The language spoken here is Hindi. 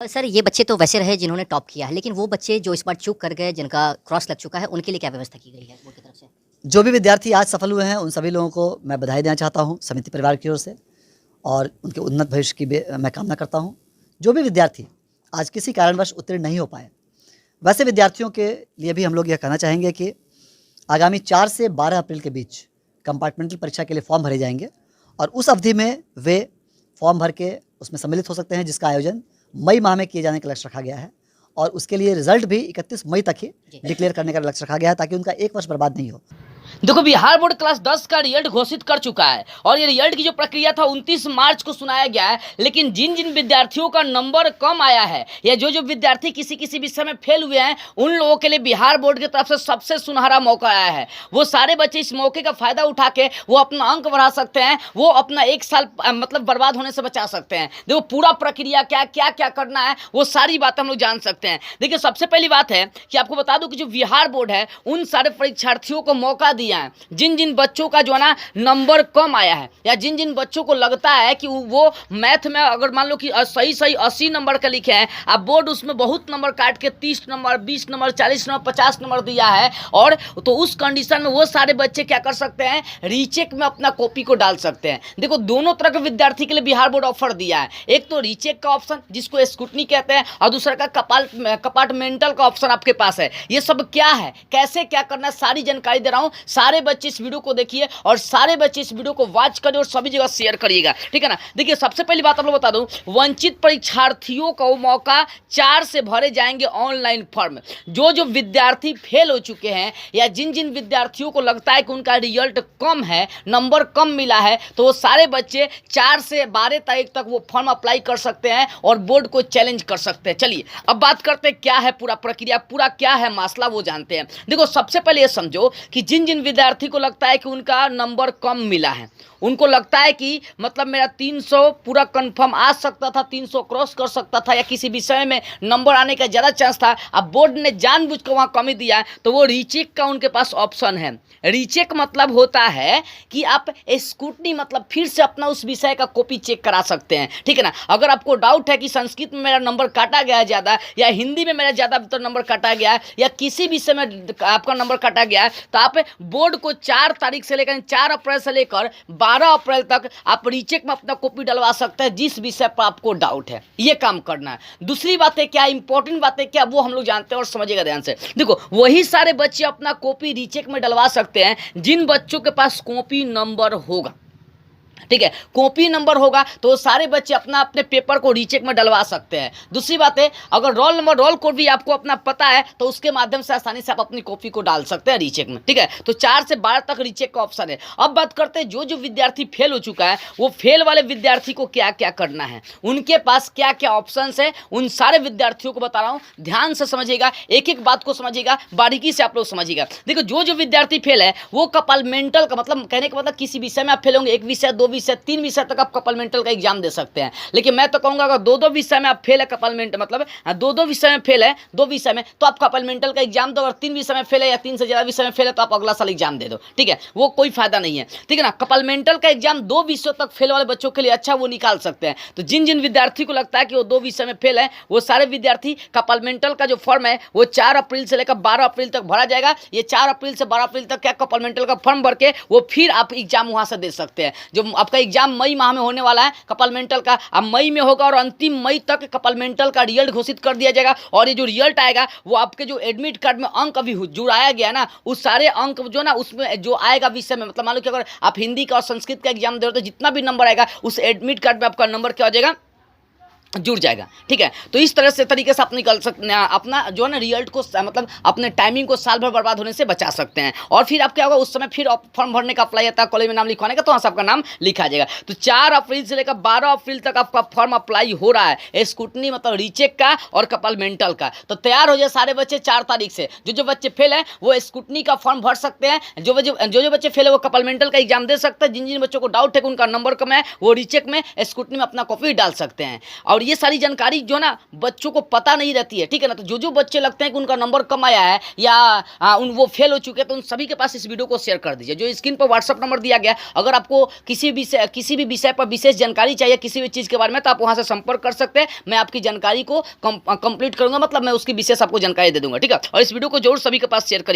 सर ये बच्चे तो वैसे रहे जिन्होंने टॉप किया है, लेकिन वो बच्चे जो इस बार चूक कर गए, जिनका क्रॉस लग चुका है, उनके लिए क्या व्यवस्था की गई है बोर्ड की तरफ से? जो भी विद्यार्थी आज सफल हुए हैं उन सभी लोगों को मैं बधाई देना चाहता हूं समिति परिवार की ओर से, और उनके उन्नत भविष्य की मैं कामना करता हूं। जो भी विद्यार्थी आज किसी कारणवश उत्तीर्ण नहीं हो पाए, वैसे विद्यार्थियों के लिए भी हम लोग यह कहना चाहेंगे कि आगामी 4 से 12 अप्रैल के बीच कंपार्टमेंटल परीक्षा के लिए फॉर्म भरे जाएंगे, और उस अवधि में वे फॉर्म भर के उसमें सम्मिलित हो सकते हैं, जिसका आयोजन मई माह में किए जाने का लक्ष्य रखा गया है। और उसके लिए रिजल्ट भी 31 मई तक ही डिक्लेयर करने का लक्ष्य रखा गया है, ताकि उनका एक वर्ष बर्बाद नहीं हो। देखो, बिहार बोर्ड क्लास 10 का रिजल्ट घोषित कर चुका है और ये रिजल्ट की जो प्रक्रिया था 29 मार्च को सुनाया गया है। लेकिन जिन जिन विद्यार्थियों का नंबर कम आया है या जो जो विद्यार्थी किसी किसी विषय में फेल हुए हैं, उन लोगों के लिए बिहार बोर्ड की तरफ से सबसे सुनहरा मौका आया है। वो सारे बच्चे इस मौके का फायदा उठा के वो अपना अंक बढ़ा सकते हैं, वो अपना एक साल मतलब बर्बाद होने से बचा सकते हैं। देखो, पूरा प्रक्रिया क्या क्या क्या करना है वो सारी बातें हम लोग जान सकते हैं। देखिए, सबसे पहली बात है कि आपको बता दूं कि जो बिहार बोर्ड है उन सारे परीक्षार्थियों को मौका दिया है जिन जिन बच्चों का जो है ना नंबर कम आया है, या जिन जिन बच्चों को लगता है कि वो मैथ में अगर मान लो कि सही 80 नंबर का लिखे हैं, अब बोर्ड उसमें बहुत नंबर काट के 30 नंबर 20 नंबर 40 नंबर 50 नंबर दिया है, और तो उस कंडीशन में वो सारे बच्चे क्या कर सकते हैं, रीचेक में अपना कॉपी को डाल सकते हैं। देखो, दोनों तरह के विद्यार्थी के लिए बिहार बोर्ड ऑफर दिया है। एक तो रीचेक का ऑप्शन जिसको स्क्रूटनी कहते हैं, और दूसरा का कंपार्टमेंटल का ऑप्शन आपके पास है। ये सब क्या है, कैसे क्या करना है, सारी जानकारी दे रहा हूं। सारे बच्चे इस वीडियो को देखिए और सारे बच्चे इस वीडियो को वॉच करिए और सभी जगह शेयर करिएगा, ठीक है ना। देखिए, सबसे पहली बात आप लोग बता दूं, वंचित परीक्षार्थियों को मौका 4 से भरे जाएंगे ऑनलाइन फॉर्म। जो जो विद्यार्थी फेल हो चुके हैं या जिन जिन विद्यार्थियों को लगता है कि उनका रिजल्ट कम है, नंबर कम मिला है, तो वो सारे बच्चे 4 से 12 तारीख तक वो फॉर्म अप्लाई कर सकते हैं और बोर्ड को चैलेंज कर सकते हैं। चलिए अब बात करते हैं क्या है पूरा प्रक्रिया, पूरा क्या है मसला, वो जानते हैं। देखो, सबसे पहले ये समझो कि जिन जिन विद्यार्थी को लगता है कि उनका नंबर कम मिला है, उनको लगता है कि मतलब मेरा 300 पूरा कंफर्म आ सकता था, 300 क्रॉस कर सकता था, या किसी विषय में नंबर आने का ज़्यादा चांस था, अब बोर्ड ने जानबूझकर वहाँ कमी दिया है, तो वो रीचेक का उनके पास ऑप्शन है। रीचेक मतलब होता है कि आप स्क्रूटनी मतलब फिर से अपना उस विषय का कॉपी चेक करा सकते हैं, ठीक है ना। अगर आपको डाउट है कि संस्कृत में मेरा नंबर काटा गया है ज़्यादा, या हिंदी में मेरा ज़्यादा तो नंबर काटा गया है, या किसी विषय में आपका नंबर काटा गया है, तो आप बोर्ड को 4 तारीख से लेकर 4 अप्रैल से लेकर 12 अप्रैल तक आप रीचेक में अपना कॉपी डलवा सकते हैं जिस विषय पर आपको डाउट है। ये काम करना है। दूसरी बात है क्या, इंपॉर्टेंट बात है क्या, वो हम लोग जानते हैं और समझिएगा ध्यान से। देखो, वही सारे बच्चे अपना कॉपी रीचेक में डलवा सकते हैं जिन बच्चों के पास कॉपी नंबर होगा, ठीक है। कॉपी नंबर होगा तो सारे बच्चे अपना अपने पेपर को रीचेक में डलवा सकते हैं। दूसरी बात है, अगर रोल नंबर रोल कोड भी आपको अपना पता है तो उसके माध्यम से आसानी से आप अपनी कॉपी को डाल सकते हैं रीचेक में, ठीक है। तो 4 से 12 तक रीचेक का ऑप्शन है। अब बात करते हैं जो जो विद्यार्थी फेल हो चुका है, वो फेल वाले विद्यार्थी को क्या क्या करना है, उनके पास क्या क्या ऑप्शन है, उन सारे विद्यार्थियों को बता रहा हूँ। ध्यान से समझिएगा, एक एक बात को समझिएगा, बारीकी से आप लोग समझिएगा। देखो, जो जो विद्यार्थी फेल है वो कंपार्टमेंटल का मतलब कहने का मतलब किसी विषय में आप फेल होंगे, एक विषय 2 विषय 3 विषय तक आप कंपार्टमेंटल का एग्जाम दे सकते हैं। लेकिन मैं तो कहूंगा अगर 2 विषय में आप फेल है, कंपार्टमेंट मतलब 2 विषय में फेल है, 2 विषय में, तो आप कंपार्टमेंटल का एग्जाम दो। अगर 3 विषय में फेल है या 3 से ज्यादा विषय में फेल है तो आप अगला साल एग्जाम दे दो, ठीक है। वो कोई फायदा नहीं है, ठीक है ना। कंपार्टमेंटल का एग्जाम 2 विषयों तक फेल वाले बच्चों के लिए अच्छा, वो निकाल सकते हैं। तो जिन जिन विद्यार्थी को लगता है कि वो 2 विषय में फेल है, वो सारे विद्यार्थी कंपार्टमेंटल का जो फॉर्म है वो 4 अप्रैल से लेकर 12 अप्रैल तक भरा जाएगा। ये 4 अप्रैल से 12 अप्रैल तक क्या कंपार्टमेंटल का फॉर्म भर के वो फिर आप एग्जाम वहां से दे सकते हैं। जो आपका एग्जाम मई माह में होने वाला है कंपार्टमेंटल का, अब मई में होगा और अंतिम मई तक कंपार्टमेंटल का रिजल्ट घोषित कर दिया जाएगा। और ये जो रिजल्ट आएगा वो आपके जो एडमिट कार्ड में अंक अभी जुड़ाया गया ना, उस सारे अंक जो ना उसमें जो आएगा विषय में, मतलब मान लो कि अगर आप हिंदी का और संस्कृत का एग्जाम दे रहे हो तो जितना भी नंबर आएगा उस एडमिट कार्ड में आपका नंबर क्या हो जाएगा, जुड़ जाएगा, ठीक है। तो इस तरह से तरीके से आप निकल सकते हैं, अपना जो है ना रिजल्ट को मतलब अपने टाइमिंग को साल भर बर्बाद होने से बचा सकते हैं। और फिर आप क्या होगा, उस समय फिर फॉर्म भरने का अप्लाई आता है, कॉलेज में नाम लिखवाने का, तो वहाँ से आपका नाम लिखा जाएगा। तो 4 अप्रैल से लेकर 12 अप्रैल तक आपका फॉर्म अप्लाई हो रहा है, स्क्रूटनी मतलब रीचेक का और कंपार्टमेंटल का। तो तैयार हो जाए सारे बच्चे 4 तारीख से। जो जो बच्चे फेल है वो स्क्रूटनी का फॉर्म भर सकते हैं, जो बच्चे फेल है वो कंपार्टमेंटल का एग्जाम दे सकते हैं। जिन जिन बच्चों को डाउट है कि उनका नंबर कम है वो रीचेक में स्क्रूटनी में अपना कॉपी डाल सकते हैं। और और ये सारी जानकारी जो है ना बच्चों को पता नहीं रहती है, ठीक है ना। तो जो बच्चे लगते हैं कि उनका नंबर कम आया है या वो फेल हो चुके हैं, तो उन सभी के पास इस वीडियो को शेयर कर दीजिए। जो स्क्रीन पर व्हाट्सअप नंबर दिया गया है, अगर आपको किसी भी विषय पर विशेष जानकारी चाहिए, किसी भी चीज़ के बारे में, तो आप वहाँ से संपर्क कर सकते हैं। मैं आपकी जानकारी को कंप्लीट करूंगा, मतलब मैं उसकी विशेष आपको जानकारी दे दूंगा, ठीक है। और इस वीडियो को जरूर सभी के पास शेयर करिए।